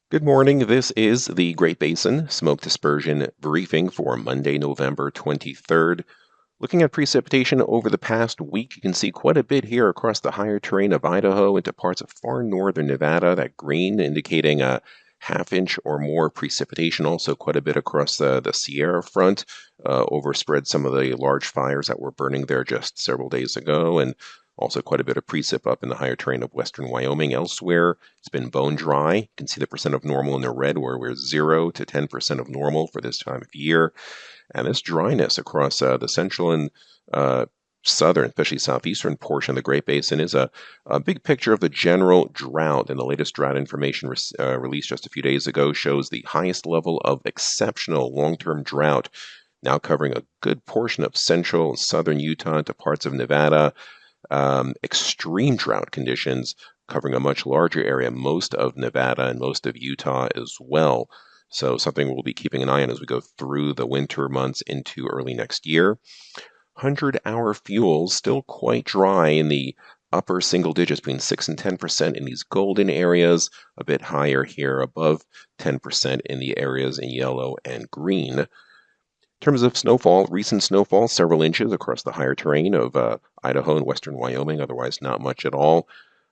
Good morning. This is the Great Basin Smoke Dispersion Briefing for Monday, November 23rd. Looking at precipitation over the past week, you can see quite a bit here across the higher terrain of Idaho into parts of far northern Nevada. That green indicating a half-inch or more precipitation. Also quite a bit across the Sierra front, overspread some of the large fires that were burning there just several days ago, and also quite a bit of precip up in the higher terrain of western Wyoming. Elsewhere, it's been bone dry. You can see the percent of normal in the red, where we're 0 to 10% of normal for this time of year. And this dryness across the central and southern, especially southeastern portion of the Great Basin is a big picture of the general drought. And the latest drought information released just a few days ago shows the highest level of exceptional long-term drought, now covering a good portion of central and southern Utah to parts of Nevada. Extreme drought conditions covering a much larger area, most of Nevada and most of Utah as well. So something we'll be keeping an eye on as we go through the winter months into early next year. 100-hour fuels still quite dry in the upper single digits, between 6 and 10% in these golden areas, a bit higher here, above 10% in the areas in yellow and green. In terms of snowfall, recent snowfall, several inches across the higher terrain of Idaho and western Wyoming, otherwise not much at all.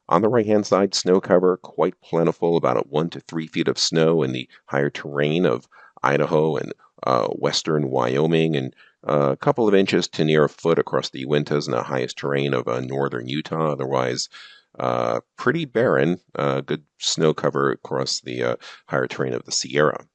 On the right-hand side, snow cover quite plentiful, about 1 to 3 feet of snow in the higher terrain of Idaho and western Wyoming, and a couple of inches to near a foot across the Uintas and the highest terrain of northern Utah. Otherwise, pretty barren, good snow cover across the higher terrain of the Sierra.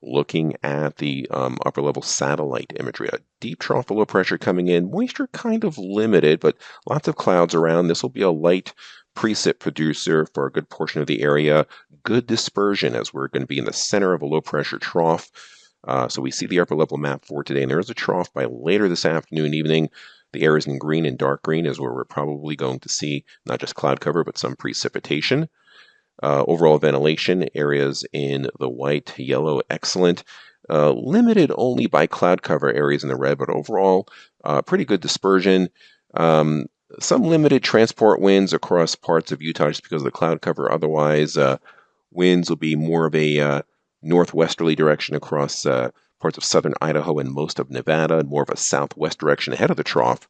Looking at the upper level satellite imagery, a deep trough of low pressure coming in, moisture kind of limited, but lots of clouds around. This will be a light precip producer for a good portion of the area. Good dispersion as we're going to be in the center of a low pressure trough. So we see the upper level map for today, and there is a trough by later this afternoon, evening. The areas in green and dark green is where we're probably going to see not just cloud cover, but some precipitation. Overall ventilation areas in the white, yellow, excellent. Limited only by cloud cover areas in the red, but overall pretty good dispersion. Some limited transport winds across parts of Utah just because of the cloud cover. Otherwise, winds will be more of a northwesterly direction across parts of southern Idaho and most of Nevada, and more of a southwest direction ahead of the trough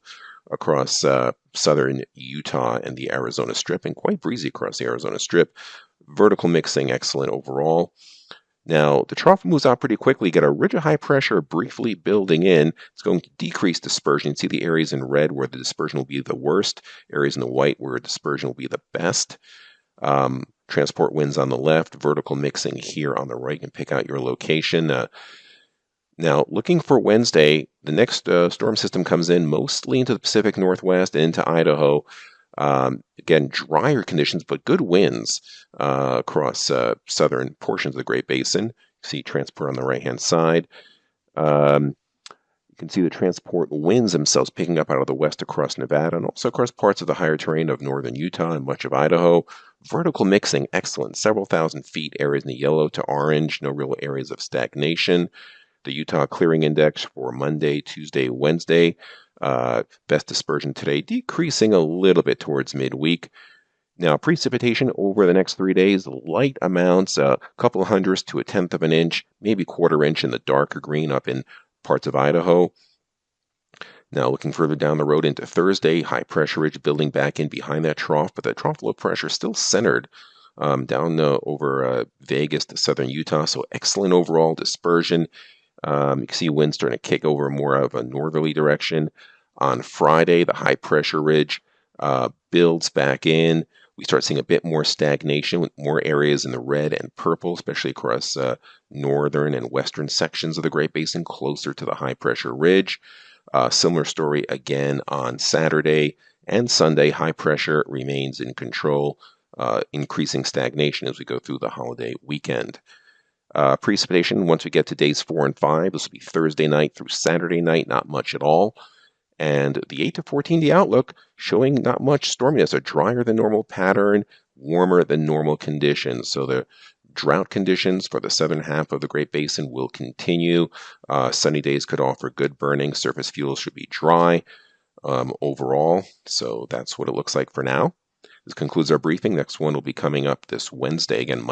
across southern Utah and the Arizona Strip, and quite breezy across the Arizona Strip. Vertical mixing, excellent overall. Now, the trough moves out pretty quickly. Get a ridge of high pressure briefly building in. It's going to decrease dispersion. You see the areas in red where the dispersion will be the worst, areas in the white where dispersion will be the best. Transport winds on the left, vertical mixing here on the right. You can pick out your location. Now, looking for Wednesday, the next storm system comes in mostly into the Pacific Northwest and into Idaho. Again, drier conditions, but good winds across southern portions of the Great Basin. You see transport on the right-hand side. You can see the transport winds themselves picking up out of the west across Nevada and also across parts of the higher terrain of northern Utah and much of Idaho. Vertical mixing, excellent. Several thousand feet, areas in the yellow to orange, no real areas of stagnation. The Utah Clearing Index for Monday, Tuesday, Wednesday. Best dispersion today, decreasing a little bit towards midweek. Now, precipitation over the next 3 days, light amounts, a couple of hundredths to a tenth of an inch, maybe quarter inch in the darker green up in parts of Idaho. Now, looking further down the road into Thursday, high pressure ridge building back in behind that trough, but that trough low pressure still centered down over Vegas to southern Utah, so excellent overall dispersion. You can see winds starting to kick over more of a northerly direction. On Friday, the high pressure ridge builds back in. We start seeing a bit more stagnation with more areas in the red and purple, especially across northern and western sections of the Great Basin closer to the high pressure ridge. Similar story again on Saturday and Sunday. High pressure remains in control, increasing stagnation as we go through the holiday weekend. Precipitation, once we get to days 4 and 5, this will be Thursday night through Saturday night, not much at all. And the 8 to 14-day outlook showing not much storminess, a drier than normal pattern, warmer than normal conditions. So the drought conditions for the southern half of the Great Basin will continue. Sunny days could offer good burning. Surface fuels should be dry overall. So that's what it looks like for now. This concludes our briefing. Next one will be coming up this Wednesday. Again,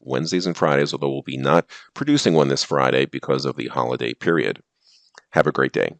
Wednesdays and Fridays, although we'll be not producing one this Friday because of the holiday period. Have a great day.